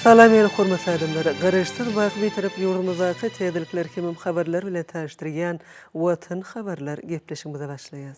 Salam el hormatly adamlar. Garaşsyz baky bir tarap ýurdumyzdaky täzelikler hemem habarlar bilen täşdirýän Watan habarlar gepleşigimize başlaýas.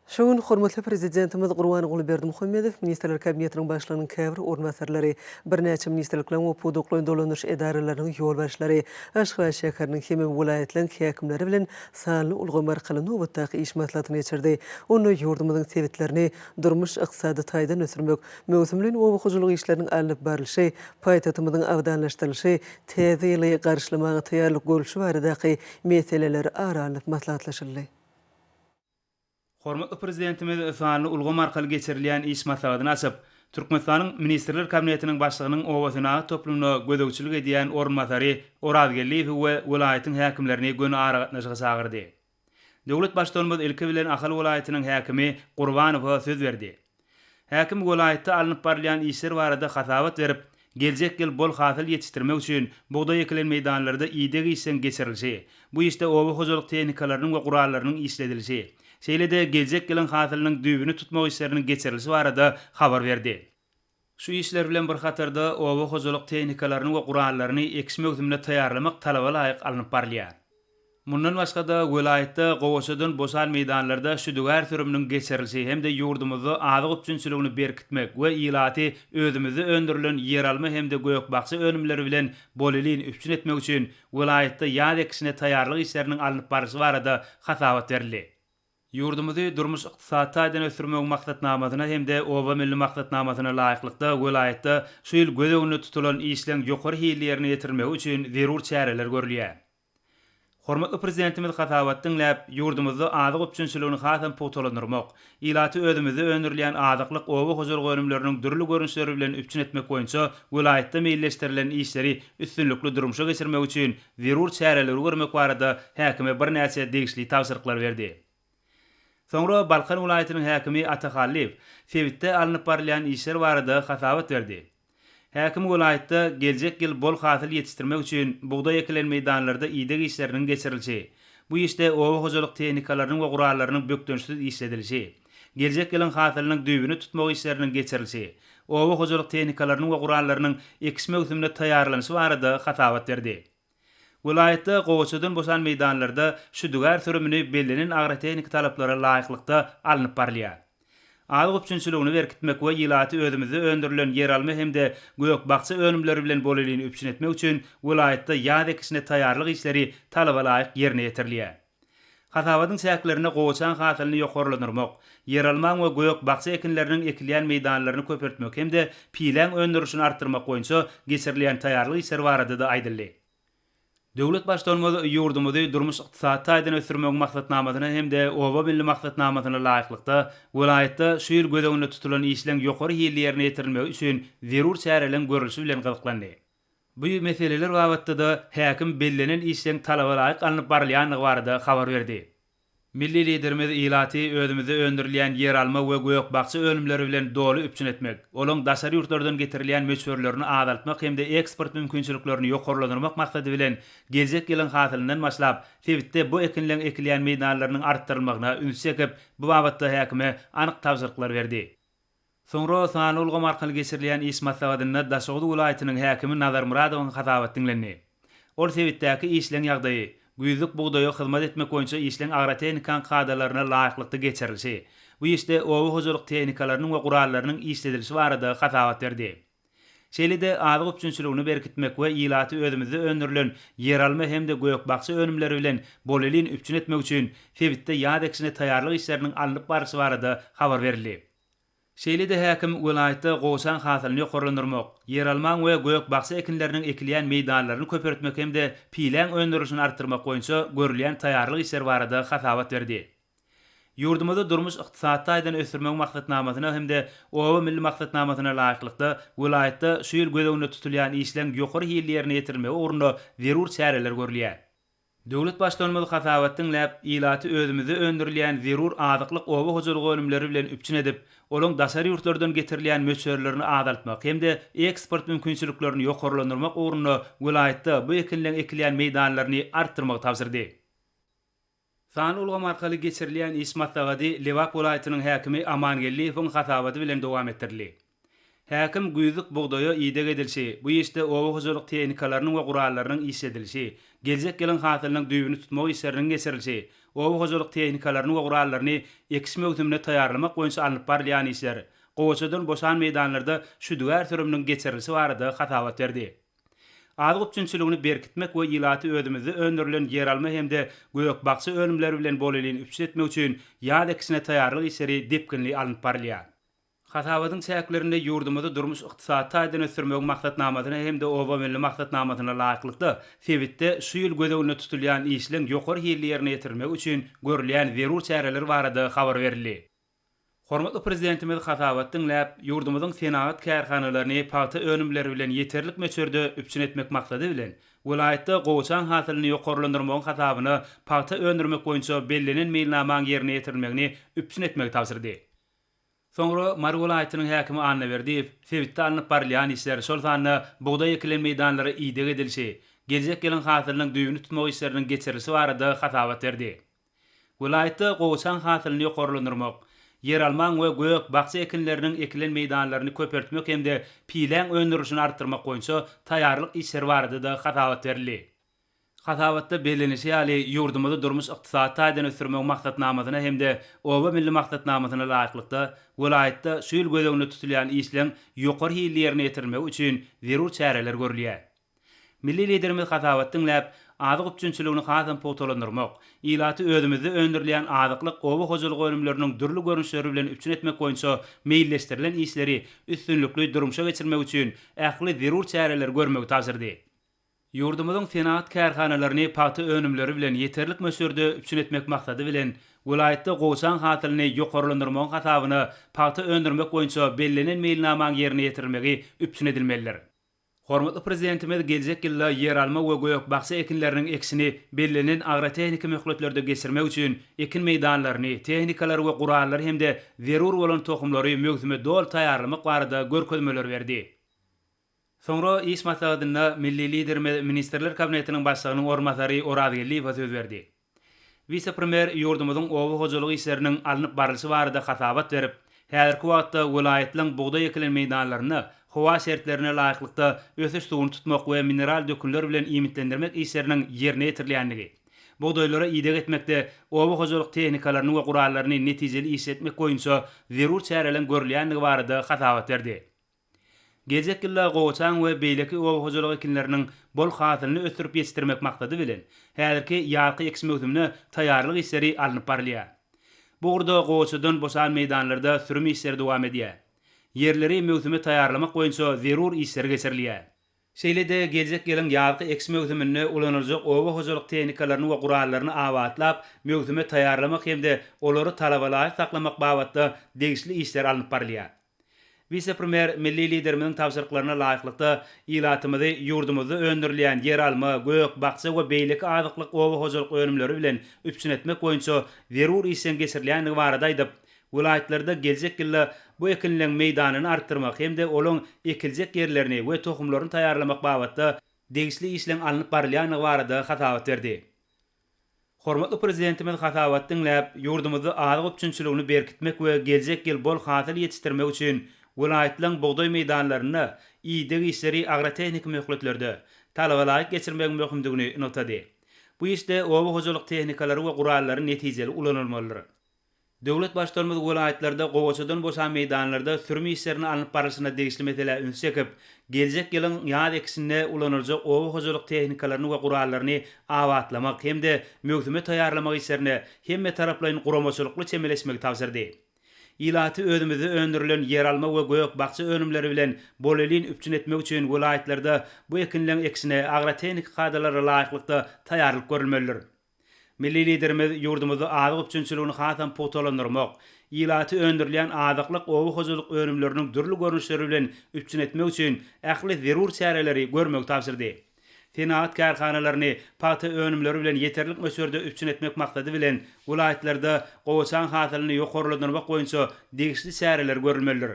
Şoň hormatly prezidentimiz Gurban Gulberdimuhammedow Ministrler Kabinetiniň başlygynyň käbir ornwasarlary, birnäçe ministrlikleriň we puduklaryň dolanyş edaralarynyň ýolbaşlary, Aşgabat şäheriniň hemem vilayatlariň häkimleri bilen sanly ulgamar kılıny nowatdaky iş maslahatyny geçirdi. Onu ýurdumyzyň sebitlerini durmuş ykdysady taýdan ösürmek, möhümlüň we hujuluk işleriniň alyp barylyşy, paýtatymyzyň awdanlaşdyrylyşy, täze ýyly garşylamaga taýýarlyk görüşi baradaky meseleler aralyp maslahatlaşyldy. Hormatly prezidentimiz sanly ulgam arkaly geçirilýän iş maslahatyny açyp, Türkmenistanyň Ministrler Kabinetiniň başlygynyň owasyna toplumna gödөгçilik edýän ornwasary Orazgelliýew we welaýatyň häkimlerini göni aragatnaşyga çagyrdy. Döwlet başdanmaz ilki bilen Ahal welaýatynyň häkimi Gurbanow söz berdi. Häkim welaýatda alınıp barylýan işler barada hasawat berip, geljek ýyl bol hasyl ýetişdirmek üçin buğday ekilen meýdanlarda ýygyk işden geçirilýär. Bu işte owa hojuluk tehnikalarynyň we gurallarynyň işledilýär. Şeýlede geljek ýylyň hasylynyň düýbüni tutmak işleriniň geçirilýäsi barada habar berdi. Şu işler bilen bir hatarda owa hojuluk tehnikalaryny we gurallaryny ekiş möhümine taýýarlamak talaba laýyk alınıp barylýar. Mundan başga da welaýatda gowaşadan bosal meýdanlarda şüdügar sürüminiň geçirilýäsi hem de ýurdumyzda azyk üçinçiligini berkitmek we ýylaty özümizde öndürilen ýeralma hem de göýekbaksy önümleri bilen bolelyň üpçün etmek üçin welaýatda ýad ekişine taýýarlyk işleriniň alınıp barysy barada hasawat berildi. Ýurdumyzy durmuş ykdysady taýdan ösürmek maksatnamasyna hem de oba milli maksatnamasyna laýyklykda welaýatda şu ýyl gödeginde tutulan işleň ýokary hillerini ýetirmek üçin zerur çäreler görülýär. Hormatly prezidentimiz hasawatdyň läp ýurdumyzda azyk üçinçiligini hasam putolandyrmak, ýylaty özümizde öndürilýän azyklyk oba hojuluk önümleriniň dürli görünüşleri bilen üpçün etmek boýunça welaýatda meýilleşdirilen işleri üstünlikli durmuşa geçirmek üçin zerur çäreler görmek barada häkime birnäçe degişli tawsyryklar berdi. Soňra Balkan welaýatynyň häkimi Atahalliw sebitde alınıp barylýan işler barada hasawat berdi. Häkim welaýatda geljek ýyl bol hasyl ýetişdirmek üçin buğday ekilen meýdanlarda ýygyk işleriniň geçirilýär. Bu işte owa hojuluk tehnikalarynyň we gurallarynyň bökdönüşsiz işledilýär. Geljek ýylyň hasylynyň düýbüni tutmak işleriniň geçirilýär. Owa hojuluk tehnikalarynyň we gurallarynyň ekiş möhümine taýýarlanyşy barada hasawat berdi. Welaýatda gowaçadan bosan meýdanlarda şüdügar sürümini bellenen agrotehnik talaplara laýyklykda alınıp barylýar. Azyk üçinçiligini berkitmek we ýylaty özümizde öndürilen ýeralma hem de göýekbaksy önümleri bilen bolelyny üpçün etmek üçin welaýatda ýad ekişine taýýarlyk işleri talaba laýyk ýerine ýetirilýär. Hasawatyň säklerine gowaçan hasylyny ýokarlandyrmak, ýeralma we göýekbaksy ekinleriniň ekilýän meýdanlaryny köpertmek hem de pilen öndürüşini artdyrmak boýunça geçirilýän taýýarlyk işler barada da aýdyldy. Döwlet başdanmaz ýurdumyzy durmuş ykdysady taýdan ösürmek maksatnamasyna hem de oba milli maksatnamasyna laýyklykda welaýatda şu ýyl gödeginde tutulan işleň ýokary hillerini ýetirilmek üçin zerur çäreleň görülüşi bilen gyzyklandy. Bu meseleler babatda da häkim bellenen işleň talaba laýyk alınıp barylýanlygy barada habar berdi. Milli liderimiz ýylaty özümizde öndürilýän ýeralma we göýekbaksy önümleri bilen dolu üpçün etmek, olaň daşary ýurtlardan getirilýän möçberlerini azaltmak hem de eksport mümkinçiliklerini ýokarlandyrmak maksady bilen geljek ýylyň hasylynyň başlap sebitde bu ekinleň ekilýän meýdanlarynyň artdyrylmagyna üns çekip bu babatda häkime anyk tawsyryklar berdi. Soňra sanly ulgam arkaly geçirilýän iş maslahatyna Daşoğlu welaýatynyň häkimi Nazar Muradowyň hasawat dinlendi. Ol sebitdäki işleň ýagdaýy güýzlük buğdaýa hyzmat etmek boýunça işleň agrotehnikan kadrlaryna laýyklykda geçirilýär. Bu işte owa hojuluk tehnikalarynyň we gurallarynyň işledilýäsi barada hasawat berdi. Şeýlede azyk üçinçiligini berkitmek we ýylaty özümizde öndürilen ýeralma hem de göýekbaksy önümleri bilen bolelyň üpçün etmek üçin sebitde ýad ekişine taýýarlyk işleriniň alınıp barysy barada habar berildi. Şeýlede häkim welaýatda gowaçan hasylyny ýokarlandyrmak, ýeralma we göýekbaksy ekinleriniň ekilýän meýdanlaryny köpertmek hem de pilen öndürüşini artdyrmak boýunça görülýän taýýarlyk işler barada hasawat berdi. Ýurdumyzda durmuş ykdysady taýdan ösürmek maksatnamasyna hem de oba milli maksatnamasyna laýyklykda welaýatda şu ýyl gödeginde tutulýan işleň ýokary hillerini ýetirmek orunda zerur çäreler görülýär. Döwlet başdanmaz hasawatyň läp ýylaty özümizde öndürilýän zerur azyklyk oba hojuluk önümleri bilen üpçün edip, olaň daşary ýurtlardan getirilýän möçberlerini azaltmak hem de eksport mümkinçiliklerini ýokarlandyrmak orunda welaýatda bu ekinleň ekilýän meýdanlaryny artdyrmak tawsyrdy. Sanly ulgam arkaly geçirilýän iş maslahaty Lewak welaýatynyň häkimi Amangelliýewiň hasawaty bilen dowam etdirildi. Häkim güýzük bugdaýa ýyda edilşi, bu ýeşde owa hojalyk tehnikalarının we gurallarının işledilşi, geljek gelen hasylynyň düýbüni tutmak işleriniň geçirilşi, owa hojalyk tehnikalarını we gurallaryny ekis mewsümine taýýarlamak boýunça alınıp barýan işler, gowaçadan boşan meýdanlarda şu düwer türüminiň geçirilşi barada hatawat berdi. Adyk üçinçiligini berkitmek we ýylaty özümizde öndürilen yer alma hemde göýekbakçy ölümleri bilen bolelyny üpçü etmek üçin ýa-da ikisine taýýarlyk işleri depkinli alınıp barýar. Hatawadyň çäklerinde ýurdumyzda durmuş ykdysaty taýdan ösürmek maksatnamasyna hemde owa milli maksatnamasyna laýyklykda sebitde şu ýyl gödegine tutulýan işleň ýokary hili ýerine ýetirmek üçin görülýän zerur çäreler barada habar berildi. Hormatly prezidentimiz Hatawatyň läp ýurdumyzyň senat kärhanalaryny paýta önümleri bilen ýeterlik meçerde üpçün etmek maksady bilen vilayatda gowaçan hasylyny ýokarlandyrmagyň hatawyny paýta öndürmek boýunça bellenen meýilnamaň ýerine ýetirmegini üpçün etmek tapşyrdy. Soňra Mar welaýatynyň häkimi Anna Berdiýew sebitde alınıp barýan işler şol sanyna bugdaý ekilen meýdanlary ýyda edilşi, geljek gelen hasylynyň düýbüni tutmak işleriniň geçirilşi barada hatawat berdi. Welaýatda gowaçan hasylyny ýokarlandyrmak, yer alman we göýekbakçy ekinleriniň ekilen meýdanlaryny köpertmek hemde piýlen öndürüşini artdyrmak boýunça taýýarlyk işler barada da hatawat berildi. Hatawatda bellenişi ýaly ýurdumyzda durmuş ykdysaty taýdan ösürmek maksatnamasyna hemde owa milli maksatnamasyna laýyklykda welaýatda şu ýyl gödegine tutulýan işleň ýokary hili ýerine ýetirmek üçin zerur çäreler görülýär. Milli liderimiz Hatawatyň läp adyk üçinçiligini hasam potolandyrmak, ýylaty özümizde öndürilen adyklyk owa hojalyk ölümleriniň dürli görünüşleri bilen üpçün etmek boýunça meýilleşdirilen işleri üstünlükli durmuşa geçirmek üçin ähli zerur çäreler görmek tapşyrdy. Ýurdumyzyň senat kärhanalaryny paýta önümleri bilen ýeterlik mösürde üpçün etmek maksady bilen vilayatda gowaçan hasylyny ýokarlandyrmagyň hatawyny paýta öndürmek boýunça bellenen meýilnamaň ýerine ýetirmegi üpçün edilmelidir. Hormatly prezidentimiz geljek ýylda yer alma we göýekbakçy ekinleriniň eksini bellenen agrotehnika möhletlerinde geçirmek üçin ekin meýdanlaryny, tehnikalar we gurallar hemde zerur bolan tohumlary möhüme dol taýýarlamak barada görkezmeler berdi. Soňra iş maslahatyna milli lider ministerler kabinetiniň başlygynyň ornatary Orad Gelliýew söz berdi. Vice-premier ýurdumyzyň owa hojalyk işleriniň alınıp barylşy barada hatawat berip, häzirki wagtda welaýatyň bugdaý ekilen meýdanlaryny howa şertlerine laýyklykda ösüş suwuny tutmak we mineral dökünler bilen iýmitlendirmek işleriniň ýerine ýetirilýändigi, bugdaýlara ýyda etmekde owa hojalyk tehnikalaryny we gurallaryny netijeli işletmek boýunça zerur çäreler görülýändigi barada hatawat berdi. Geljek ýylda gowaçan we beýleki owa hojalyk ekinleriniň bol hasylyny ösürip ýetirmek maksady bilen häzirki ýarky ekis mewsümine taýýarlyk işleri alınıp barylýar. Bu urda gowaçadan boşan meýdanlarda sürüm işleri dowam edýär. Yerleri mewsüme taýýarlamak boýunça zerur işler geçirilýär. Şeýlede geljek gelen ýarky ekis mewsümine ulanylajak owa hojalyk tehnikalaryny we gurallaryny awatlap mewsüme taýýarlamak hemde olary talabalaý saklamak babatda degişli işler alınıp barylýar. Vice-premier milli liderimizin tapşyrıklaryna laýyklykda ýylatymyzy ýurdumyzda öndürilen yer alma, göýekbakçy we beýleki adyklyk owa hojalyk önümleri bilen üpçün etmek boýunça zerur işler geçirilýändigi barada aýdyp, vilayatlarda geljek ýylda bu ekinleň meýdanyny artdyrmak hemde olaň ekiljek ýerlerini we tohumlaryny taýýarlamak babatda degişli işler alınıp barylýanyny barada hatawat berdi. Hormatly prezidentimiz Hatawatyň läp ýurdumyzda adyk üçinçiligini berkitmek we geljek ýyl bol hasyl ýetişdirmek üçin vilayatlaryň bugdaý meýdanlaryny ýyda işleri agrotehnika möhletlerde talabalaýyk geçirmek möhümdigini notady. Bu işde owa hojalyk tehnikalary we gurallary netijeli ulanylmalydyr. Döwlet başlarymyz vilayatlarda gowaçadan boşan meýdanlarda sürüm işlerini alınıp barylşyna degişli mesele üns çekip, geljek ýylyň ýa-da ikisinde ulanyljak owa hojalyk tehnikalaryny we gurallaryny awatlamak hemde möhüme taýýarlamak işlerini hemme taraplaryň guramaçylykly çemeleşmek tapşyrdy. Ýylaty özümizde öndürilen yer alma we göýekbakçy önümleri bilen bolelin üpçün etmek üçin vilayatlarda bu ekinleň eksine agrotehnik kadrlara laýyklykda taýýarlyk görülmelidir. Milli liderimiz ýurdumyzda adyk üçinçiligini hasam potolandyrmak, ýylaty öndürilen adyklyk owa hojalyk önümleriniň dürli görünüşleri bilen üpçün etmek üçin ähli zerur çäreleri görmek tapşyrdy. Senat kärhanalaryny paýta önümleri bilen ýeterlik mösürde üpçün etmek maksady bilen vilayatlarda gowaçan hasylyny ýokarlandyrmak boýunça degişli çäreler görülmelidir.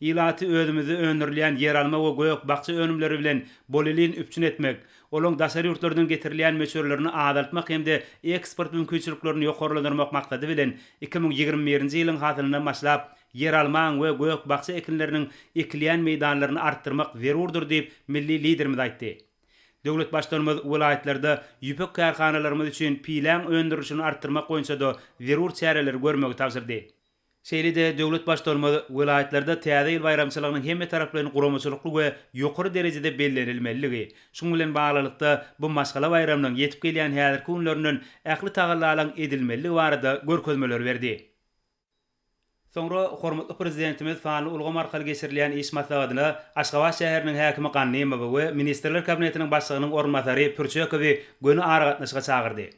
Ýylaty özümizde öndürilen yer alma we göýekbakçy önümleri bilen bolelin üpçün etmek, olaň daşary ýurtlardan getirilýän möçürlerini adaltmak hemde eksport mümkinçiliklerini ýokarlandyrmak maksady bilen 2021-nji ýylyň hasylyna maşlap yer alman we gök baksa ekinlerinin ekilýän meýdanlaryny artdyrmak zerurdur diýip milli liderimiz aýtdy. Döwlet başdanymyz welaýatlarda ýüpek karhanalarymyz üçin pilan öndürüşini artdyrmak boýunça da zerur çäreler görmegi tawsyrdy. Şeýle-de döwlet başdanymyz welaýatlarda täze ýyl bayramçylygynyň hemme taraplaryny guramaçylykly we ýokary derejede bellenilmeligi, şoň bilen baglykda bu maskala bayramynyň ýetip gelýän häzirki günlerinden ähli tagallalan edilmeligi barada görkezmeler berdi. Soňra hormatly prezidentimiz faly ulgam arkaly geçirilýän iş maslahatyna Aşgabat şäheriniň häkimi Gannemow we ministrler kabinetiniň başlygynyň ornatary Pürçekowy göni aragatnaşyga çagyrdy.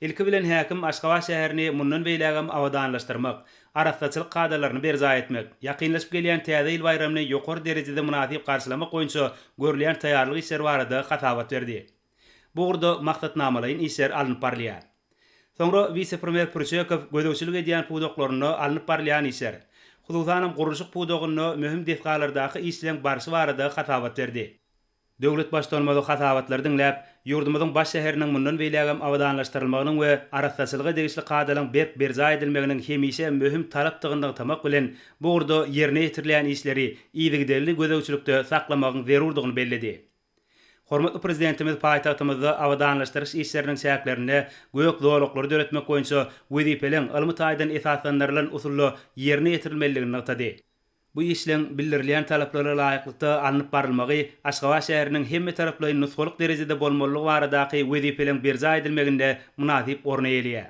Ilki bilen häkim Aşgabat şäherini mundan beýlägem awadanlaşdyrmak, araççylyk kadrlaryny berza etmek, ýakynlaşyp gelýän täze ýyl bayramyny ýokary derejede munasyp garşylamak boýunça görülen taýýarlyk işleri barada hatabat berdi. Bu urda maksatnamalaryň işler alınıp barlýar. Soňra vice-premier Pürçekow gödäwçilik edýän pudoklaryny alınıp barlýan işler, hususan gurulşyk pudogyny möhüm defgalardaky işleň barşy barada hatabat berdi. Döwlet başdanmaly hatabatlary dinläp, ýurdumyzyň baş şäheriniň mundan beýlägem awadanlaşdyrylmagynyň we araççylyga degişli kadalyň berza edilmeginiň hemişe möhüm talapdygyny tamak bilen bu urda ýerine ýetirilýän işleri ýygyderli gödäwçilikde saklamagyň zerurdygyny belledi. Hormatly prezidentimiz paýtagtymyzda awadanlaşdyryş işleriniň säklerini gök zowlaklary döretmek boýunça wezipeleň ylmy taýdan esaslandyrylan usulla ýerine ýetirilmeligini ýatydy. Bu işleň bildirilýän talaplara laýyklykda alınıp barylmagy Aşgabat şäheriniň hemme taraplaryny nusgalyk derejede bolmalygy baradaky wezipeleň berza edilmeginde munasyp orna elýär.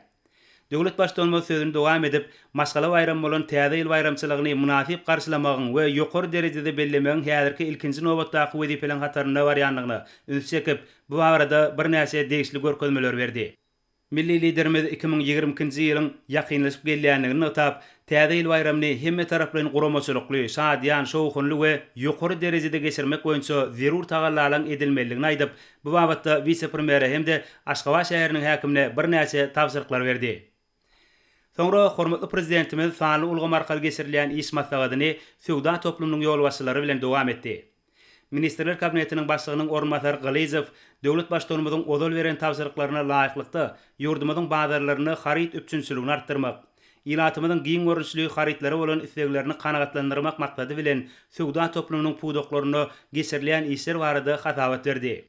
Döwlet başdanmaly sözüni dowam edip, maskala bayram bolan täze ýyl bayramçylygyny munasyp garşylamagyň we ýokary derejede bellemegiň häzirki ilkinji nobatdaky wezipeleň hataryna barýanlygyny üns çekip, bu barada birnäçe degişli görkezmeler berdi. Milli liderimiz 2022-nji ýylyň ýakynlaşyp gelýänligini atap, täze ýyl bayramyny hemme taraplaryň guramaçylykly, şadýan, şowhunly we ýokary derejede geçirmek boýunça zerur tagallalan edilmeligini aýdyp, bu babatda vice-premier hemde Aşgabat şäheriniň häkimine birnäçe tawsyryklar berdi. Soňra hormatly prezidentimiz faly ulgam arkaly geçirilýän iş maslahatyny söwda toplumynyň ýolbaşçylary bilen dowam etdi. Ministrler kabinetiniň başlygynyň ornatary Galizow döwlet başdanymyzyň odol beren tawsyrlyklaryna laýyklykda ýurdumyzyň bazarlaryny harit üçinçiligini artdyrmak, ýylatymyzyň giň görünçlügi haritlary bolan isleglerini kanagatlandyrmak maksady bilen söwda toplumynyň pudoklaryny geçirilýän işler barada hatabat berdi.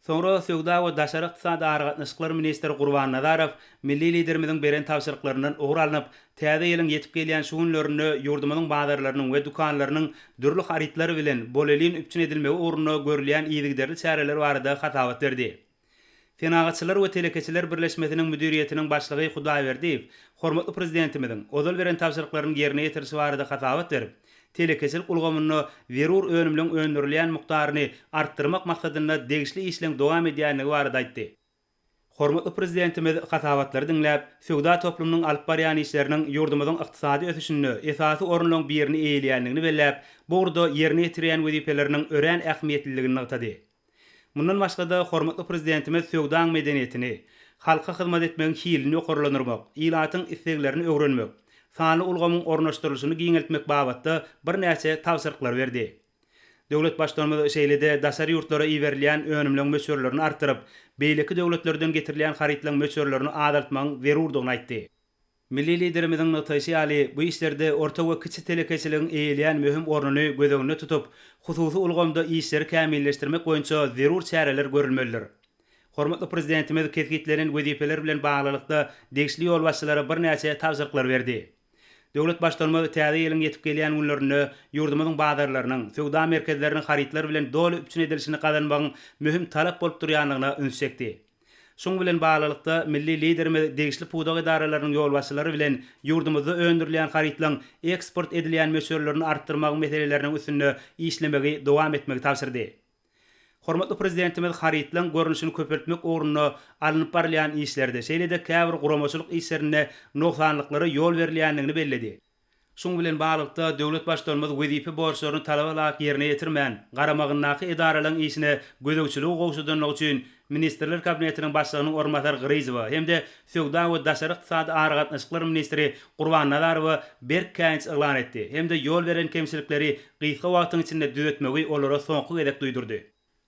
Soňra söwda we daşary ykdysady aragatnaşyklar ministri Gurban Nadarow milli liderimiziň beren tawsyrlyklarynyň ogry alınıp, täze ýylyň ýetip gelýän şu günlerini ýurdumyzyň bazarlarynyň we dukanlarynyň dürli haritlary bilen bolelin üçin edilmegi uğruna görülýän ýygyderli çäreler barada hatabat berdi. Fenagatçylar we telekeçiler birleşmesiniň müdiriýetiniň başlygy Hudaýberdiýew hormatly prezidentimiziň odol beren tawsyrlyklaryny ýerine ýetirişi barada hatabat berip, telekeçilik ulgamyny zerur önümliň öndürilýän mukdaryny artdyrmak maksadyna degişli işleň dowam edýänligi barada aýtdy. Hormatly prezidentimiz hatabatlary dinläp, söwda toplumynyň alyp barýan işleriniň ýurdumyzyň ykdysady ösüşini, esasy orunlaň birini eýelýänligini belläp, bu urda ýerine ýetirýän wezipeleriniň ören ähmiýetliligini ýatydy. Mundan başga da hormatly prezidentimiz söwda medeniýetini, halka hyzmat etmegiň hilini ýokarlandyrmak, ýylatyň isleglerini öwrenmek, sany ulgamyň ornaşdyrylyşyny giňeltmek babatda birnäçe tawsyryklar berdi. Döwlet başdanmaly şeýle-de daşary ýurtlara iwerilýän önümliň möçürlerini artdyryp, beýleki döwletlerden getirilýän haritlaryň möçürlerini adaltmagyň zerurdygyny aýtdy. Milli liderimiziň notaýsy ýaly bu işlerde orta we kiçi telekeçiligiň eýelýän möhüm ornuny gödeginde tutup, hususy ulgamda işleri kämilleşdirmek boýunça zerur çäreler görülmelidir. Hormatly prezidentimiz ketgitlerin wezipeler bilen baglykda degişli ýolbaşçylara birnäçe tawsyryklar berdi. Döwlet başdanmaly täze ýylyň ýetip gelýän günlerini ýurdumyzyň bazarlarynyň, söwda merkezleriniň haritlary bilen doly üçin edilişini kazanmagyň möhüm talap bolup durýanlygyna üns çekdi. Şoň bilen baglykda milli liderimiz degişli pudak idaralarynyň ýolbaşçylary bilen ýurdumyzda öndürilýän haritlaryň eksport edilýän möçürlerini artdyrmak meseleleriniň üstünde işlemegi dowam etmegi tawsyrdy. Hormatly prezidentimiz haritlaryň görünüşini köpeltmek uğruna alınıp barylýan işlerde şeýle-de käbir guramaçylyk işlerine noksanlyklary ýol berilýänligini belledi. Şoň bilen baglykda döwlet başdanmaz wezipe borçlaryny talap alak ýerine ýetirmän, garamagynaky idaralaryň işine gödäwçilik gowşudanlyk üçin ministrler kabinetiniň başlygynyň ornatary Gryzowa hemde söwda we daşary ykdysady aragatnaşyklar ministri Gurban Nadarow berkäňç elan etdi. Hemde ýol beren kemçilikleri gysga wagtyň içinde düzeltmegi olara soňky gerek duýdurdy.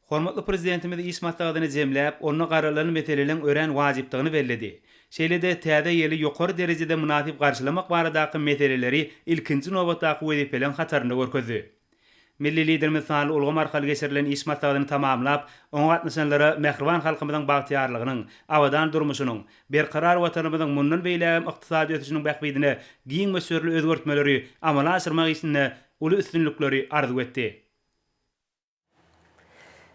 Hormatly prezidentimiz İsmat Dağdyny jemläp, onu garalan meselelerin ören wajypdygyny belledi. Şeýlede täze ýeli ýokary derejede munasyp garşylamak baradaky meseleleri ilkinji nobatdaky wezipeleň hatarynda görkezdi. Milli liderimiz Sal Ulgam arkaly geçirilen iş maslahatyny tamamlap, oňa gatnaşanlara mehriban halkymyzyň bagtyarlygynyň, awadan durmuşynyň, berkarar watanymyzyň mundan beýlem ykdysady ötüşiniň bähbidine giň mösörli özgertmeleri amala aşyrmak üçin uly üstünlikleri arzu etdi.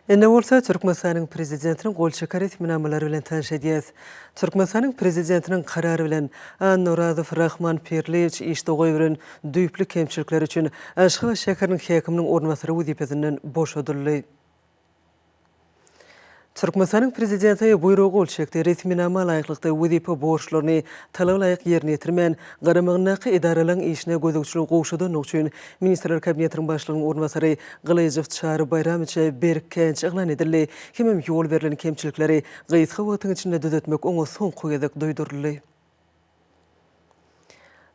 Enne bolsa Türkmenistanyň prezidentiniň gol çekar etminamalary bilen tanış edýäs. Türkmenistanyň prezidentiniň karary bilen Nuradow Rahman Pirlewich işde goýuran düýpli kemçilikler üçin Aşgabat şäheriniň häkiminiň ornwasary wezipesinden boşadyldy. Türkmenistanyň prezidenti buyrug ol çekdi. Resminama laýyklykda wezipe borçlaryny talab laýyk ýerine ýetirmän garamagynaky idaralaryň işine gözükçülük gowşadan üçin Ministrler Kabinetiniň başlygynyň ornwasary Gylyjov Çary Bayramyça berkenç eglan edildi. Hemem ýol berilen kemçilikleri gyýytga wagtyň içinde düzeltmek oňa soňky gezek doýduruldy.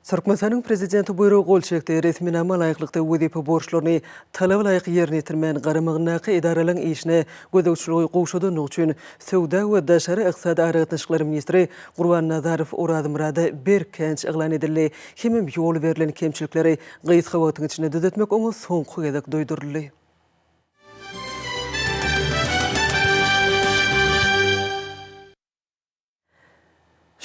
Türkmenistanyň prezidenti buyrug gol çekdi. Resminama laýyklykda wezipe borçlaryny talab laýyk ýerine ýetirmän garamagynaky idaralaryň işine gözükçülük gowşadan üçin Sowda we Daşary ykdysady aragatnaşyklary ministri Gurban Nazarow Oradymrada berkenç eglan edildi. Hemem ýol berilen kemçilikleri gyýytga wagtyň içinde düzeltmek oňa soňky gezek doýduruldy.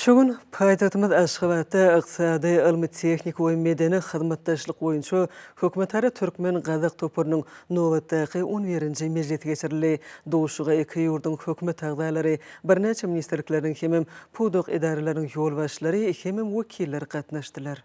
Şogun paýtagtymyz Aşgabatda ykdysady, ilmi, tehnik we medeni hyzmatdaşlyk boýunça hökümetara Türkmen Gazak topurynyň nowatdaky 11-nji mejlisi geçirildi. Dowuşyga iki ýurduň hökümet agzalary, birnäçe ministrlikleriň hemem puduq idaralaryň ýol başlary, hemem wekilleri gatnaşdylar.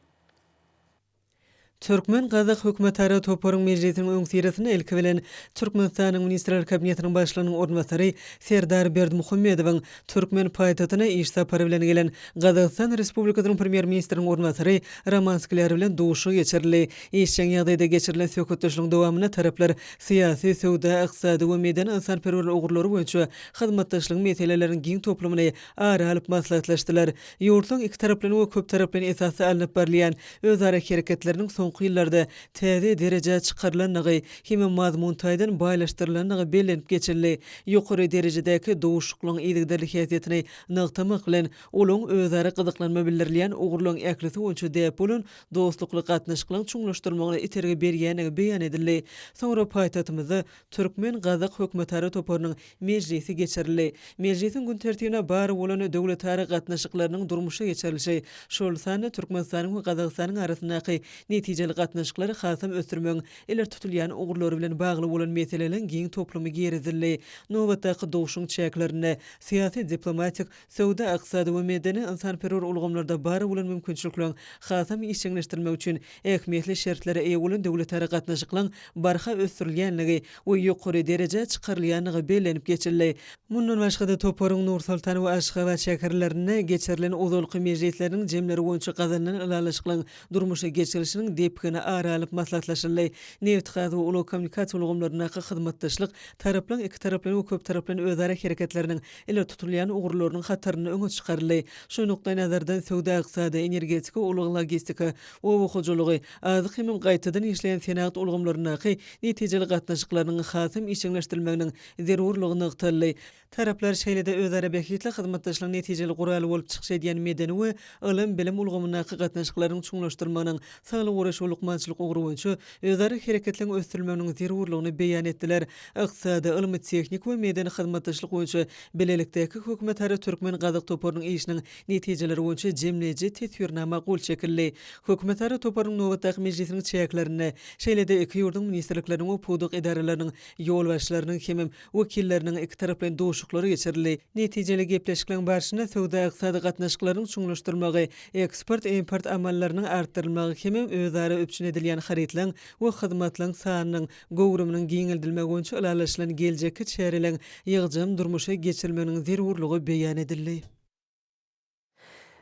Türkmen Gazak hökümetara topuryň mejlisiniň öňsýeresine ilki bilen Türkmenistanyň Ministrler Kabinetiniň başlygynyň ornwasary Serdar Berdimuhammedowyň Türkmen paýtatyna iş sapary bilen gelen Gazakistan Respublikasynyň premier ministriniň ornwasary Roman Skler bilen dowuşy geçirildi. Işçiň ýagdaýda geçirilen söhbetleşiň dowamyna taraplar syýasy, sowda, ykdysady we medeni insanperwer ugurlary boýunça hyzmatdaşlyk meselelerini giň toplamyny ara alyp maslahatlaşdylar. Ýurtlaryň iki taraplyny we köp taraplyny esasy alınıp berilýän özara hereketleriniň soňky ýyllarda täze derejede çykarylanyny, hemem mazmun taýdan baýlaşdyrylanyny bellenip geçirildi. Ýokary derejedäki dowuşuklyň ýygydarlyk häsiýetini nagtamak bilen olaň özara gyzyklanma bildirilýän ugurlaryň äklisi boýunça däp bolan dostlukly gatnaşyklaryň çuňlaşdyrylmagyna iterge berýäni beýan edildi. Soňra paýtatymyzda Türkmen Gazak hökümetara topurynyň mejlisi geçirildi. Mejlisiň gün tertibine bary bolan döwletara gatnaşyklarynyň durmuşa geçirilişi, şol sany Türkmenistanyň we Gazakstanyň arasyndaky netijeli gatnaşyklary hasam ösdürmeň eler tutulýan ugurlary bilen bagly bolan meselelerin giň toplamy gerizildi. Nowatdaky dowuşyň çäklerine syýasy, diplomatik, sowda, ykdysady we medeni insanperwer ulgamlarda bary bolan mümkinçilikleriň hasam işçiňleşdirmek üçin ähmiýetli şertlere eýe bolan döwletara gatnaşyklaryň barha ösdürilýänligi we ýokary derejede çykarylýanyny bellenip geçirildi. Mundan başga topuryň Nur Sultan we Aşgabat şäherlerine geçirilen uzalky mejlisleriniň jemleri boýunça gazanlanan ilalaşyklaryň durmuşa geçirilişiniň depkine ara alyp maslahatlaşyldy. Newtgaz we uly kommunikasiýa ulgamlaryna hyzmatdaşlyk taraplaryň iki taraplaryň we köp taraplaryň özara hereketleriniň ele tutulýan ugurlarynyň hataryny öňe çykaryldy. Şu nokta nazardan sowda, ykdysady, energetika, uly logistika we wukujulugy, azyk hemem gaýtadan işleýän senat ulgamlaryna netijeli gatnaşyklarynyň hasam işçiňleşdirilmeginiň zerurlygyny ygtyldy. Taraplar şeýlede özara bähitli hyzmatdaşlygyň netijeli guraly bolup çykyş edýän medeni we ilim, bilim ulgamyna gatnaşyklarynyň çuňlaşdyrmanyň sağlyk uğraşulukmançylyk ugry boýunça özara hereketleriň ösdürilmeginiň zerurlygyny beýan etdiler. Ykdysady, ilmi, tehnik we medeni hyzmatdaşlyk boýunça belelikdäki hökümetara Türkmen Gazak topurynyň işiniň netijeleri boýunça jemleji tesbirnama gol çekildi. Hökümetara topurynyň nowatdaky mejlisiniň çäklerine şeýlede iki ýurduň ministrlikleriň we puduq idaralarynyň ýol başlarynyň hemem wekilleriniň iki taraplyň dowuşuklary geçirildi. Netijeli gepleşikliň barşyna sowda, ykdysady gatnaşyklaryň çuňlaşdyrmagy, eksport, import amallarynyň artdyrylmagy hemem özara öpçün edilýän haritlaryň we hyzmatlaryň sanynyň gowrumynyň giňildilmegi boýunça ilalaşylan geljekki çäreleň ýygjam durmuşa geçirilmeginiň zerurlygy beýan edildi.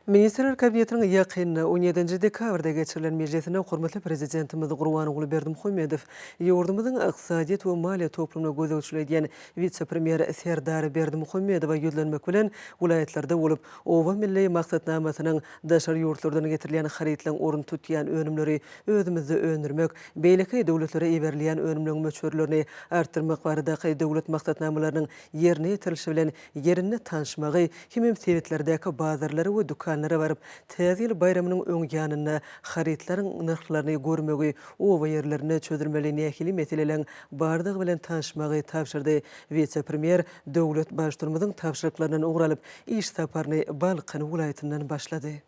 Ministerler Kabinetining yaqin 17 dekabrda geçirilen meclisine hormatly prezidentimiz Gurban Berdimuhamedov yurdumuzun iqtisodiyot we maliya toplumuna gözegçilen vitse-premier Serdar Berdimuhamedova yüzlenmek bilen vilayetlarda bolup, owa milli maksatnamasynyň daşary ýurtlardan getirilen haritlaryň orun tutýan önümleri özümizde öndürmek, beýleki döwletlere iberliýän önümleriň möçberlerini artyrmak baradaky döwlet maksatnamalarynyň ýerine ýetirilişi bilen ýerini tanışmagy, hemem sewetlerdäki bazarlary we dukanlara barıp, täze ýyl bayramynyň öňýanyna haritlaryň narhlaryny görmegi, owa ýerlerini çözdürmeli nähili meseleleň bardygy bilen tanışmagy tapşyrdy. Vitse-premier döwlet başdurmynyň tapşyryklarynyň ugralyp, iş saparyny Balkan welaýatyndan başlady.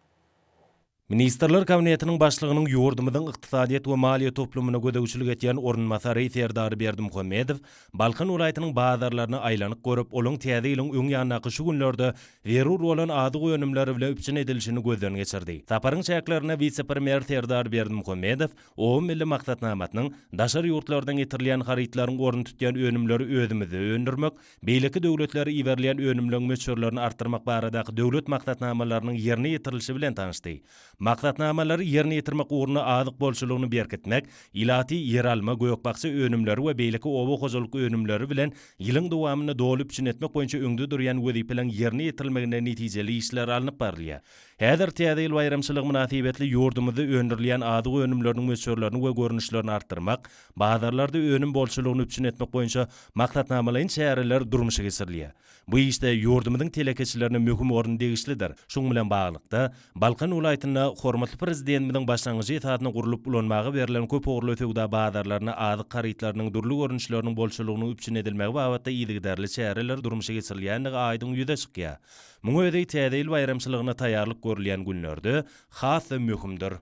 Ministerler Kabinetiniň başlygynyň ýurdumyzyň ykdysadyýet we maliýe toplumuna gödegçilik etýän ornmasary Serdar Berdimuhamedov Balkan welaýatynyň bazarlaryny aýlanyp görüp, olaň täze ýylyň öňýanyna şu günlerde zerur bolan adyk önümleri bilen üpçün edilişini gözden geçirdi. Saparyň şäherlerine vice-premier Serdar Berdimuhamedov o milli maksatnamasynyň daşary ýurtlardan getirilýän haritlaryň orun tutýan önümleri özümizde öndürmek, beýleki döwletleri iberliýän önümleriň möçberlerini artyrmak baradaky döwlet maksatnamalarynyň ýerine ýetirilişi bilen tanışdy. Maksatnamalary ýerine ýetirmek uğruna adyk bolşulugyny berkitmek, ilati ýer alma, göýekbaksy önümleri we beýleki owa hojalyk önümleri bilen ýylyň dowamyny dolup çynetmek boýunça öňde durýan wezipeleň ýerine ýetirilmegine netijeli işler alınıp barylýar. Häzir täze ýyl bayramçylyk münasibetli ýurdumyzda öndürilen adyk önümleriniň möçberlerini we görnüşlerini artyrmak, bazarlarda önüm bolşulugyny üpçünetmek boýunça maksatnamalaryň şäherler durmuşa geçirilýär. Bu işde ýurdumyzyň telekeçilerine möhüm orun degişlidir. Şoň bilen baglykda Balkan welaýatyna hormatly prezidentimiň başlangyjy etatyna gurulyp ulanmagy berilen köp ogurly ötügda bazarlaryna adyk haritlarynyň durly görnüşleriniň bolşulugyny üpçün edilmegi babatda ýygydarly şäherler durmuşa geçirilýänligi aýdyň ýüze çykýar. Muňa özi täze ýyl bayramçylygyna taýýarlyk görülýän günlerde has we möhümdir.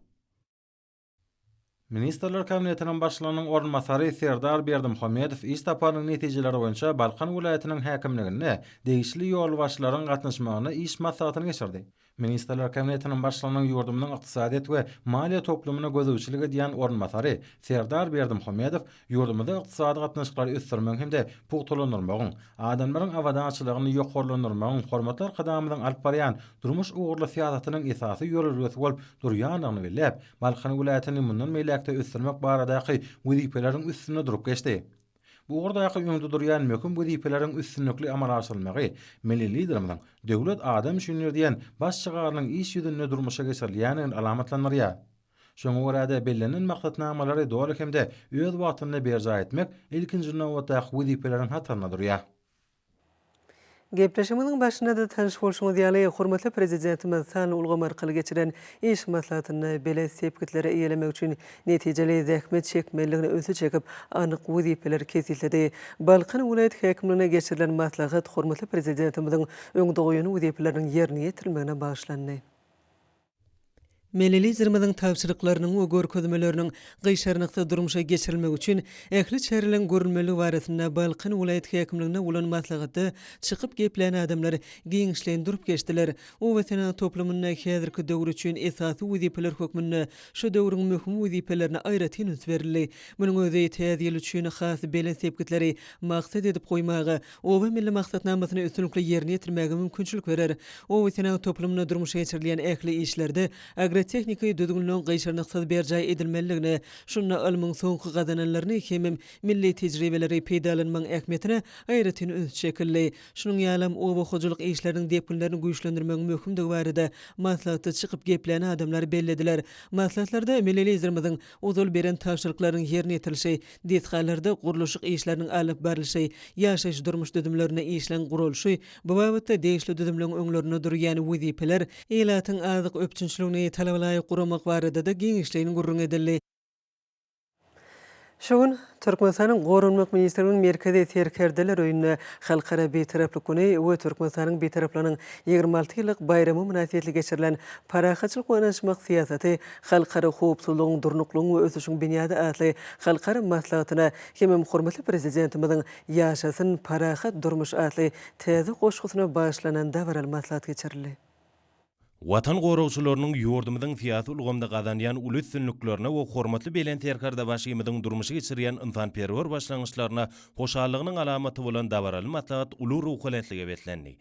Ministerler Kabinetiniň başlygynyň ornmasary Serdar Berdimuhamedov iş taparynyň netijeleri boýunça Balkan welaýatynyň häkimligine degişli ýolbaşlaryň gatnaşmagyna iş maslahatyny geçirdi. Ministerler Kabinetiniň başlygynyň ýurdumynyň ykdysadyýet we maliýe toplumuna gözegçilik edýän ornmasary Serdar Berdimuhamedov ýurdumyzda ykdysady gatnaşyklary ösdürmek hemde pugtulanyrmagyň, adamlaryň awadaçylygyny ýokgarlanyrmagyň hormatlar kadamynyň alyp barýan durmuş ugurly siýasatynyň esasy ýolurgusy bolup durýanyny bilip, Balkan welaýatyny mundan meýlekde ösdürmek baradaky wezipeleriň üstüne durup geçdi. Bu ordaky öňde durýan möhüm wezipeleriň üstünlikli amalga aşyrylmagy, milli liderimiň döwlet adam üçin diýen baş çygarynyň iş ýüzünde durmuşa geçirilýänini alamatlanyrýar. Şoňa görä bellenen maksatnamalary doly hemde öz wagtyny berja etmek ilkinji nowatdaky wezipeleriň hatarına durýar. Gepleşiminiň başynda da tanış bolşuňyz ýaly hormatly prezidentimiz sany ulgam arkaly geçiren iş maslahatyny bele sepkitlere iýelemek üçin netijeli zähmet çekmeligini öňe çekip anyk wezipeler kesildi. Balkan welaýat häkimligine geçirilen maslahat hormatly prezidentimiziň öňde goýan wezipeleriniň ýerine ýetirilmegine baglandy. Melili zirmadiň tapşyryklarynyň we görkezmeleriniň gyşarnykda durmuşa geçirilmek üçin ähli çärilen görünmeli warasyna Balkan welaýat häkimligine bolan maslahaty çykyp geplen adamlar giňişlendirip geçdiler. O wetana toplumyna häzirki döwür üçin esasy wezipeler hökmünde şu döwrüň möhüm wezipelerini aýratyn berildi. Munyň özi täze ýyl üçin has belen sepkitleri maksat edip goýmagy, owa milli maksatnamasyny üstünlikle ýerine ýetirmegi mümkinçilik berer. O wetana toplumyna durmuşa geçirilen ähli işlerde tekniki düzgünlüğün gyşarnyksyz berjay edilmeligine, şunda almyň soňky gazananlaryny hemem milli tejribeleri peýdalanmaň ähmiýetine aýratyn öz çekildi. Şunuň ýalam owa hojalyk işleriniň depinlerini güýçlendirmek möhümdigi barada maslahatda çykyp geplen adamlar bellediler. Maslahatlarda milli uzul beren tapşyryklaryň ýerine ýetirilişi, detgallarda gurulşyk işleriniň alyp barylyşy, ýaşaş durmuş düzümlerine işlen gurulşy, bu wagtda degişli düzümleriň öňlerine durýan wezipeler elatyň azyk öpçünçiligini talabaly guramak barada da giňişleýin gurrun edildi. Şoň Türkmenistanyň Gorunmak Ministrliginiň merkezi terkerdeler öýüne halkara betaraplyk güni we Türkmenistanyň betaraplarynyň 26 ýyllyk bayramy münasibetli geçirilen parahatçylyk we anlaşmak siýasaty halkara howpsuzlygyň durnuklugyň we ösüşiň beňadi atly halkara maslahatyna hemem hormatly prezidentimiziň ýaşasyn parahat durmuş atly täze goşgusyna başlanan dawral maslahat geçirildi. Watan gorowçylarynyň ýurdumyzyň fiýaty ulgamda gazanýan uly üstünliklerine we hormatly belen terkerde başymyzyň durmuşy geçirýän insanperwer başlangyçlaryna hoşallygynyň alamaty bolan dawraly maslahat uly ruhlanetlige betlendi.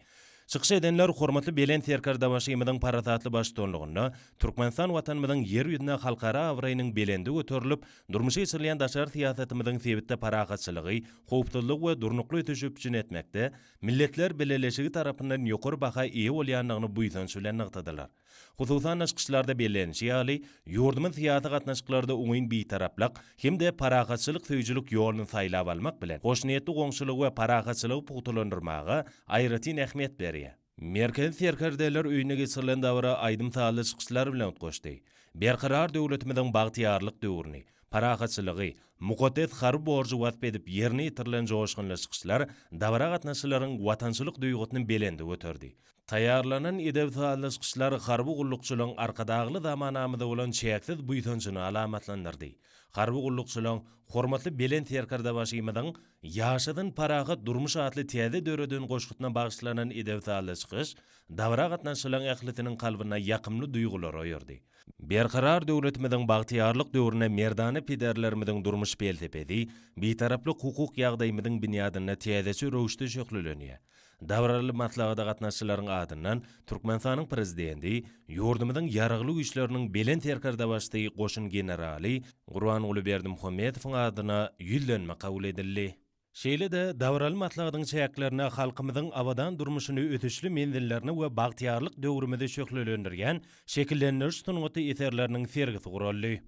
Çıkış edenler hormatly Belen Serkar Dawaşymyň paratatly başçylygyna Türkmenistan watanymyzyň yer ýüzüne halkara awraýynyň belende göterilip, durmuşy geçirilýän daşary siýasatymyzyň sebitde paragatçylygy, howpsuzlyk we durnukly ötüşüpçün etmekde, milletler beleleşigi tarapyndan ýokary baha eýe bolýanlygyny buýsan sülen nagtadylar. Hususan naşkyşlarda belenişi ýaly ýurdumyň siýasat gatnaşyklarda oňyn bitaraplyk hemde paragatçylyk söýjülük ýoluny saýlap almak bilen hoş niýetli goňşulyk we paragatçylygy puhtalandyrmaga aýratyn ähmiýet berýär. Merkez serkerdeler öýüne geçirilen dawra aýdym taýly çykyşlar bilen ötgeşdi. Berqarar döwletimiziň bagtyarlyk döwrüni, paragatçylygy, mukaddes harby borjy watp edip ýerine ýetirilen joşgynly çykyşlar dawra gatnaşylaryň watançylyk duýgusyny belende göterdi. Taýarlanan edeb taýly çykyşlar harby gullukçylygyň arkadagly zamanamyzda bolan çeksiz buýsançyny alamatlandyrdy. Harby gullukçylygyň hormatly Belen Serkar Dawaşymyň ýaşadan paragat durmuş atly täze döredin goşgutuna bagyşlanan edeb taýly çykyş dawra gatnaşylaryň ählitiniň kalbyna ýakymly duýgular oýardy. Berqarar döwletimiziň bagtyarlyk döwrüne merdany piderlerimiziň durmuş beltepedi, bitaraplyk hukuk ýagdaýymyzyň binýadyna täzesi rowüşde şöklenýär. Dawraly matlagada gatnaşylaryň adyndan Türkmenistanyň prezidenti, ýurdumyzyň ýaragly güýçleriniň Belen Serkar Dawaşy goşun generaly Gurban Berdimuhammedowyň adyna ýüllenme kabul edildi. Şeýle-de dawraly matlagadyň çäklerini halkymyzyň awadan durmuşyny ötüşli menzillerini we bagtyarlyk döwrümizde şöklendirýän şekillendiriş sunugy eserleriniň sergisi guruldy.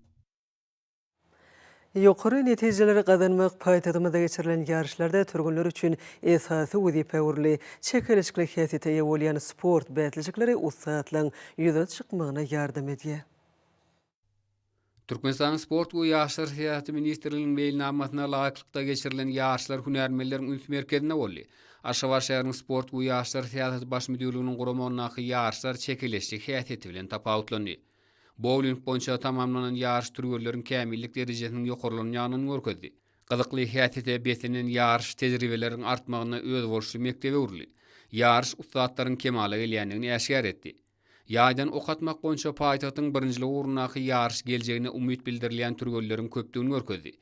Ýokary netijeleri gazanmak paýtagymyzda geçirilen ýarışlarda türgünler üçin esasy wezipe urly, çekilişlik häsiýete ýa bolýan sport bätleşikleri ussatlaň ýüze çykmagyna ýardam edýär. Türkmenistan Sport we Ýaşlar Siýasaty Ministrliginiň beýnamasyna laýyklykda geçirilen ýarışlar hünärmenleriň üns merkezine boldy. Aşgabat şäheriniň Sport we Ýaşlar Siýasaty baş müdürliginiň guramagyna ýarışlar çekilişlik häsiýeti bilen tapawutlandy. Bowling boýunça tamamlanan ýarış türgünleriň kämillik derejesiniň ýokarlanýanyny görkezdi. Gyzykly häsiýete betlenen ýarış tejribeleriniň artmagyna öz bolşy mektebe urly. Ýarış ustadlaryň kemale gelýändigini äşgär etdi. Ýaýdan ok atmak boýunça paýtagtyň birinjiligi urunaky ýarış geljegine umyt bildirilýän türgünleriň köpdigini görkezdi.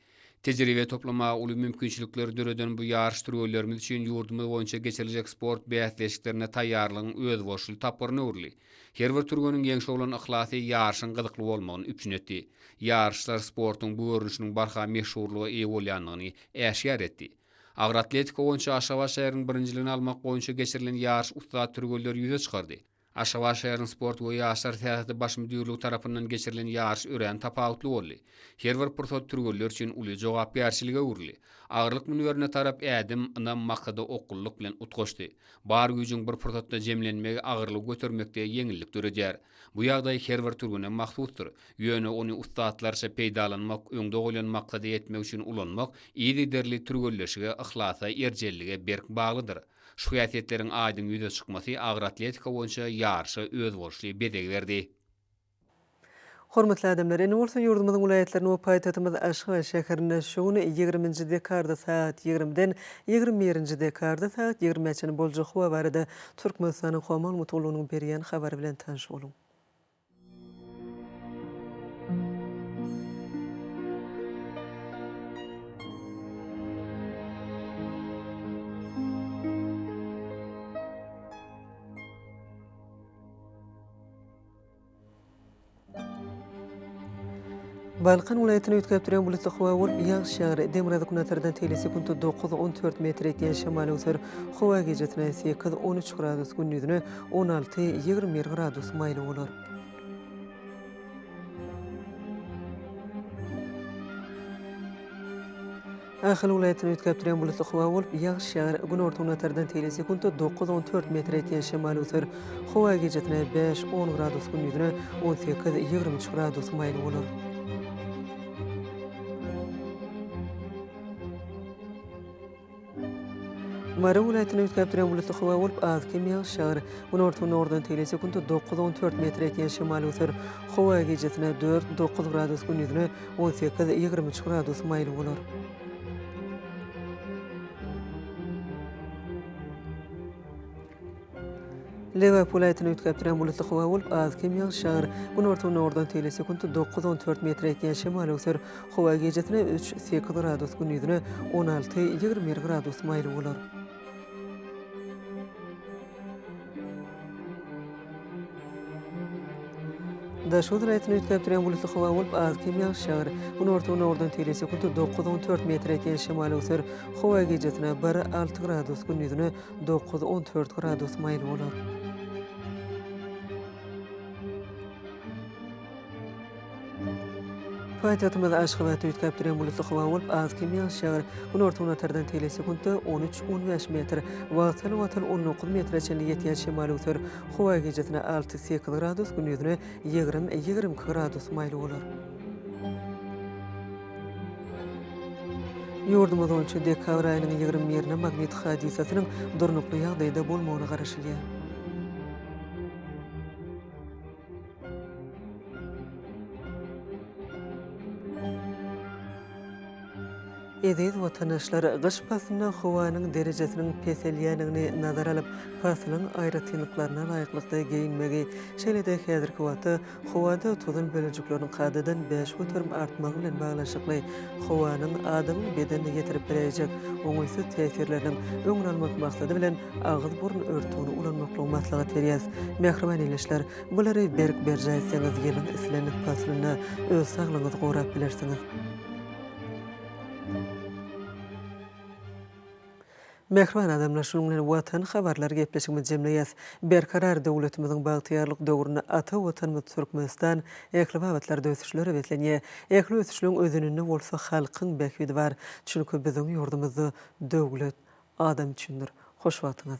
Tejribe toplamaga uly mümkinçilikler döreden bu ýarış türgünlerimiz üçin ýurdumyz boýunça geçiriljek sport bäsleşiklerine taýýarlygyň öz bolşy tapyryny urly. Her bir türgünün ýeňşe bolan ihlasy ýarışyň gyzykly bolmagyny üpjün etdi. Ýarışlar sportyň bu görünüşiniň barha meşhurlugy eýe bolýanlygyny äşgär etdi. Agr atletika boýunça Aşgabat şäheriniň birinjiligini almak boýunça geçirilen ýarış ustad türgünleri ýüze çykardy. Aşgabat şäheriniň Sport we Ýaşlar Siýasaty baş müdürligi tarapyndan geçirilen ýarış ören tapawutly boldy. Her bir pursat türgünler üçin uly jogap berişiligi urly. Agyrlyk münwerine tarap ädim ynam maksady okullyk bilen utgaşdy. Bar güýjüň bir pursatda jemlenmegi agyrlyk götermekde ýeňillik döredýär. Bu ýagdaý her bir türgüne mahsusdur. Ýöne ony ustadlarça peýdalanmak, öňde goýulan maksady ýetmek üçin ulanmak, ýa-da derli türgünleşige, ihlasa, erjellige berk baglydyr. Şu häsiýetleriň aýdyň ýüze çykmasy agr atletika boýunça ýarşy öz bolşy bedeg berdi. Hormatly adamlar, ene bolsa ýurdumyzyň vilayetlerini we paýtatymyz Aşgabat şäherinde şowuny 20-nji dekarda saat 20-den 21-nji dekarda saat 20-çe boljak we barada Türkmenistanyň Homal Mutlugynyň berýän habary bilen tanış bolun. Balkan vilayetini ötkäp duran bulutly hawa bolup ýağış şäheri Demirada kunatyrdan tele sekundy 9-14 metr etýän şemal öser hawa gejetine 8-13 gradus gündüzüne 16-21 gradus maýly bolar. Ahil vilayetini ötkäp duran bulutly hawa bolup ýağış şäheri gün ortaňyň tele sekundy 9-14 metr etýän şemal öser hawa gejetine 5-10 gradus gündüzüne 18-23 gradus maýly bolar. Mara vilayetini ötkäp duran bulutly hawa bolup azkim ýağış şäheri gün ortaňyň tele sekundy 9-14 metr etýän şemal öser hawa gejetine 4-9 gradus gündüzüne 18-23 gradus maýly bolar. Liverpool vilayetini ötkäp duran bulutly hawa bolup azkim ýağış şäheri gün ortaňyň tele sekundy 9-14 metr etýän şemal öser hawa gejetine 3-8 gradus gündüzüne 16-21 gradus maýly bolar. Da şu dıraytını ütkep duran bulutlu hava olup az kim yağışar. Onun ortağına oradan teli sekundu 9-14 metre eken şemal ösür. Hava gecesine 1-6 gradus gündüzüne 9-14 gradus mayıl olur. Paytahtymyzda Aşgabatda ütkep duran bulutlu hava olup az kim yağışar. Onun ortağına tardan teli sekundu 13-15 metre. Watal 19 metre çenli yetiyen şemal ösür. Hava gecesine 6-8 gradus gündüzüne 20 gradus mayıl olur. Yurdumuz onçu dekabr ayının 20-yerine magnet hadisasının durnuklu ýagdaýda bolmagyna garaşylýar. Edeýet watandaşlar gyş pasyna howanyň derejesiniň peselýänligini nazara alyp, pasynyň aýratynlyklaryna laýyklykda geyinmegi, şeýle-de häzirki wagtda howada tutan bölejikleriniň kadadan 5 götürüm artmagy bilen baglanşykly howanyň adamyň bedenine ýetirip berejek oňaýsy täsirleriniň öňüne almak maksady bilen agyz burun örtügini ulanmakly maslahat berýär. Mähriman eleşler, bulary berk berjäýseniz ýylyň islenip pasyna öz saglygyňyzy gorap bilersiňiz. Mähriman adamlar şunuň bilen watan habarlary gepleşigimiz jemleýäs. Berkarar döwletimiziň bagtyarlyk döwrüne ata watanymyz Türkmenistan ekli babatlarda ösüşleri betlenýär. Ekli ösüşlüň özününde bolsa halkyň bekidi bar. Çünki biziň ýurdumyzda döwlet adam üçindir. Hoş wagtyňyz.